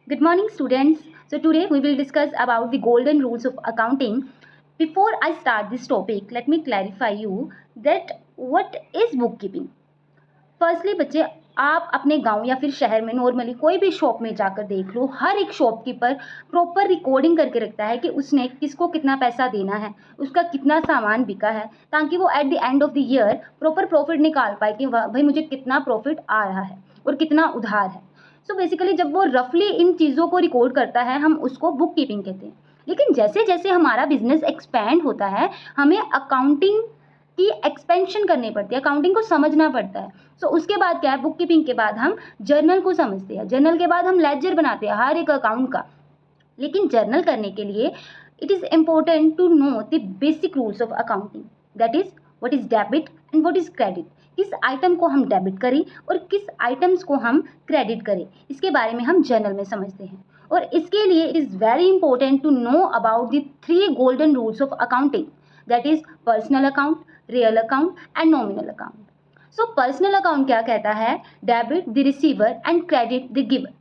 Good morning, students. So today we will discuss about the golden rules of accounting. Before I start this topic, let me clarify you that what is bookkeeping. Firstly, बच्चे आप अपने गांव या फिर शहर में normally कोई भी शॉप में जाकर देख लो, हर एक शॉपकीपर प्रॉपर रिकॉर्डिंग करके रखता है कि उसने किसको कितना पैसा देना है, उसका कितना सामान बिका है, ताकि वो at the end of the year proper profit निकाल पाए कि भाई मुझे कितना प्रॉफिट आ रहा है और कितना उधार है। सो बेसिकली जब वो रफली इन चीज़ों को रिकॉर्ड करता है हम उसको बुक कीपिंग कहते हैं। लेकिन जैसे जैसे हमारा बिजनेस एक्सपैंड होता है हमें अकाउंटिंग की एक्सपेंशन करनी पड़ती है, अकाउंटिंग को समझना पड़ता है। सो उसके बाद क्या है, बुक कीपिंग के बाद हम जर्नल को समझते हैं, जर्नल के बाद हम लेजर बनाते हैं हर एक अकाउंट का। लेकिन जर्नल करने के लिए it is important to know the basic rules of accounting, that is what is debit and what is credit. किस आइटम को हम डेबिट करें और किस आइटम्स को हम क्रेडिट करें, इसके बारे में हम जर्नल में समझते हैं। और इसके लिए it is very important to know about the 3 golden rules of accounting, that is personal account, real account and nominal account. So personal account क्या कहता है, debit the receiver and credit the giver.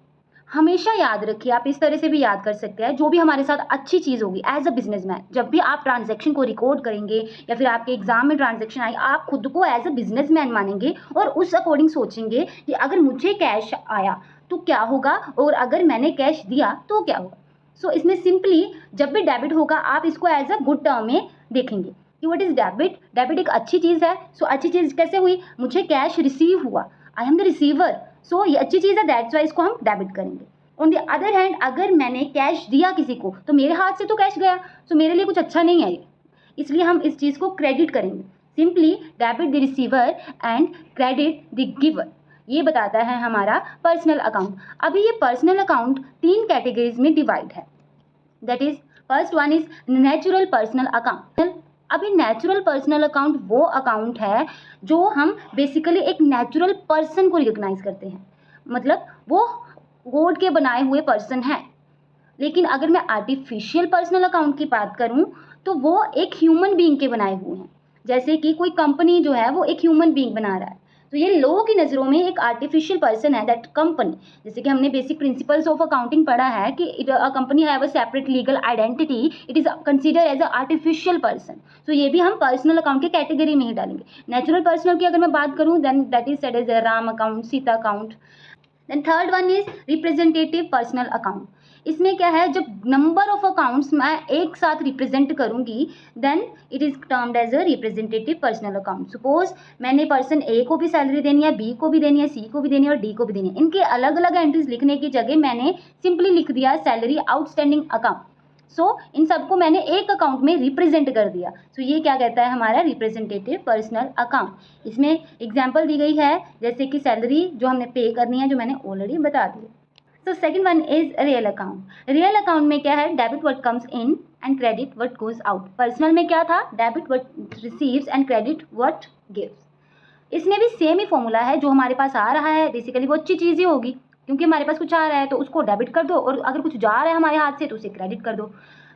हमेशा याद रखिए, आप इस तरह से भी याद कर सकते हैं, जो भी हमारे साथ अच्छी चीज़ होगी एज अ बिजनेसमैन, जब भी आप ट्रांजैक्शन को रिकॉर्ड करेंगे या फिर आपके एग्जाम में ट्रांजैक्शन आई, आप खुद को एज अ बिजनेसमैन मानेंगे और उस अकॉर्डिंग सोचेंगे कि अगर मुझे कैश आया तो क्या होगा और अगर मैंने कैश दिया तो क्या होगा। सो इसमें सिंपली जब भी डेबिट होगा आप इसको एज अ गुड टर्म में देखेंगे कि व्हाट इज़ डेबिट। डेबिट एक अच्छी चीज़ है। सो अच्छी चीज़ कैसे हुई, मुझे कैश रिसीव हुआ, आई एम द रिसीवर, सो ये अच्छी चीज़ है, दैट्स वाई इसको हम डेबिट करेंगे। ऑन द अदर हैंड अगर मैंने कैश दिया किसी को तो मेरे हाथ से तो कैश गया, सो मेरे लिए कुछ अच्छा नहीं है, इसलिए हम इस चीज़ को क्रेडिट करेंगे। Simply debit the receiver and credit the giver, ये बताता है हमारा पर्सनल अकाउंट। अभी ये पर्सनल अकाउंट 3 कैटेगरीज में डिवाइड है, that is first one is natural personal account. अभी नेचुरल पर्सनल अकाउंट वो अकाउंट है जो हम बेसिकली एक नेचुरल पर्सन को रिकॉग्नाइज करते हैं, मतलब वो गॉड के बनाए हुए पर्सन है। लेकिन अगर मैं आर्टिफिशियल पर्सनल अकाउंट की बात करूं तो वो एक ह्यूमन बीइंग के बनाए हुए हैं। जैसे कि कोई कंपनी जो है वो एक ह्यूमन बीइंग बना रहा है, तो ये लोगों की नज़रों में एक आर्टिफिशियल पर्सन है दैट कंपनी। जैसे कि हमने बेसिक प्रिंसिपल्स ऑफ अकाउंटिंग पढ़ा है कि a company have a separate legal identity, it is consider as a artificial person. तो ये भी हम पर्सनल अकाउंट के कैटेगरी में ही डालेंगे। नेचुरल पर्सनल की अगर मैं बात करूँ then that is said as a Ram account, Sita account. Then third one is representative personal account. इसमें क्या है, जब नंबर ऑफ अकाउंट्स मैं एक साथ रिप्रेजेंट करूंगी then it is termed as a representative personal account. Suppose मैंने पर्सन ए को भी सैलरी देनी है, बी को भी देनी है, सी को भी देनी है और डी को भी देनी है। इनके अलग अलग एंट्रीज लिखने की जगह मैंने सिंपली लिख दिया सैलरी आउटस्टैंडिंग अकाउंट। सो इन सबको मैंने एक अकाउंट में रिप्रेजेंट कर दिया। सो ये क्या कहता है, हमारा रिप्रेजेंटेटिव पर्सनल अकाउंट। इसमें एग्जांपल दी गई है जैसे कि सैलरी जो हमने पे करनी है, जो मैंने ऑलरेडी बता दी। So second one is real account. Real account में क्या है, debit what comes in and credit what goes out. Personal में क्या था, debit what receives and credit what gives. इसमें भी सेम ही फॉर्मूला है, जो हमारे पास आ रहा है बेसिकली वो अच्छी चीज़ ही होगी, क्योंकि हमारे पास कुछ आ रहा है तो उसको डेबिट कर दो और अगर कुछ जा रहा है हमारे हाथ से तो उसे क्रेडिट कर दो।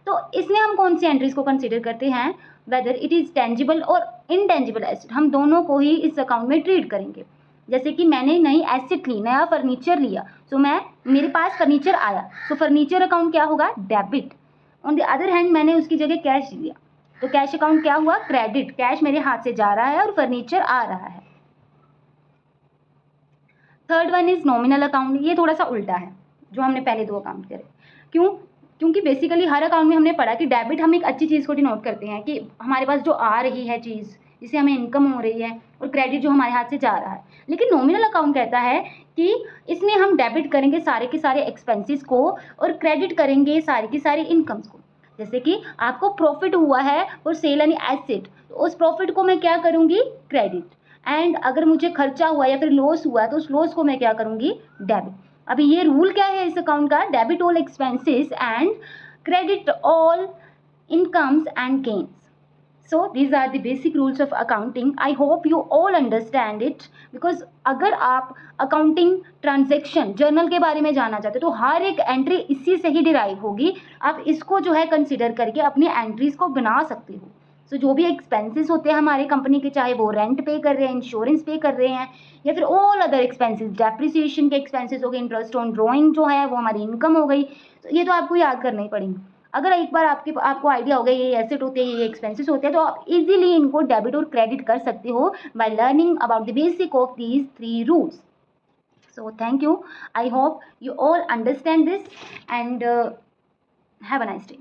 तो इसमें हम कौन सी एंट्रीज को कंसीडर करते हैं, वेदर इट इज़ टेंजिबल और इनटेंजिबल एसेट, हम दोनों को ही इस अकाउंट में ट्रीट करेंगे। जैसे कि मैंने नई एसेट ली, नया फर्नीचर लिया, सो मेरे पास फर्नीचर आया, सो फर्नीचर अकाउंट क्या होगा, debit. On the other hand मैंने उसकी जगह कैश लिया तो कैश अकाउंट क्या हुआ, क्रेडिट। कैश मेरे हाथ से जा रहा है और फर्नीचर आ रहा है। Third one is nominal account. ये थोड़ा सा उल्टा है जो हमने पहले 2 अकाउंट करे। क्यों, क्योंकि बेसिकली हर अकाउंट में हमने पढ़ा कि डेबिट हम एक अच्छी चीज़ को डिनोट करते हैं कि हमारे पास जो आ रही है चीज़, जिससे हमें इनकम हो रही है, और क्रेडिट जो हमारे हाथ से जा रहा है। लेकिन नॉमिनल अकाउंट कहता है कि इसमें हम डेबिट करेंगे सारे के सारे एक्सपेंसेस को और क्रेडिट करेंगे सारी की सारी इनकम्स को। जैसे कि आपको प्रॉफिट हुआ है और सेल एनी एसेट, तो उस प्रॉफिट को मैं क्या करूँगी, क्रेडिट। एंड अगर मुझे खर्चा हुआ या फिर लॉस हुआ तो उस लॉस को मैं क्या करूँगी, डेबिट। अभी ये रूल क्या है इस अकाउंट का, debit all expenses and credit all incomes and gains. So these are the basic rules of accounting. I hope you all understand it because अगर आप अकाउंटिंग ट्रांजैक्शन जर्नल के बारे में जानना चाहते हो तो हर एक एंट्री इसी से ही डिराइव होगी। आप इसको जो है कंसिडर करके अपनी एंट्रीज को बना सकते हो। सो जो भी एक्सपेंसेस होते हैं हमारे कंपनी के, चाहे वो रेंट पे कर रहे हैं, इंश्योरेंस पे कर रहे हैं, या फिर ऑल अदर एक्सपेंसेस, डेप्रिसिएशन के एक्सपेंसेस हो गए, इंटरेस्ट ऑन ड्रॉइंग जो है वो हमारी इनकम हो गई, तो ये तो आपको याद करना ही पड़ेंगे। अगर एक बार आपको आइडिया हो गया ये एसेट होते हैं, ये एक्सपेंसेस होते हैं, तो आप इजीली इनको डेबिट और क्रेडिट कर सकते हो by learning about the basic of these 3 rules. So thank you. I hope you all understand this and have a nice day.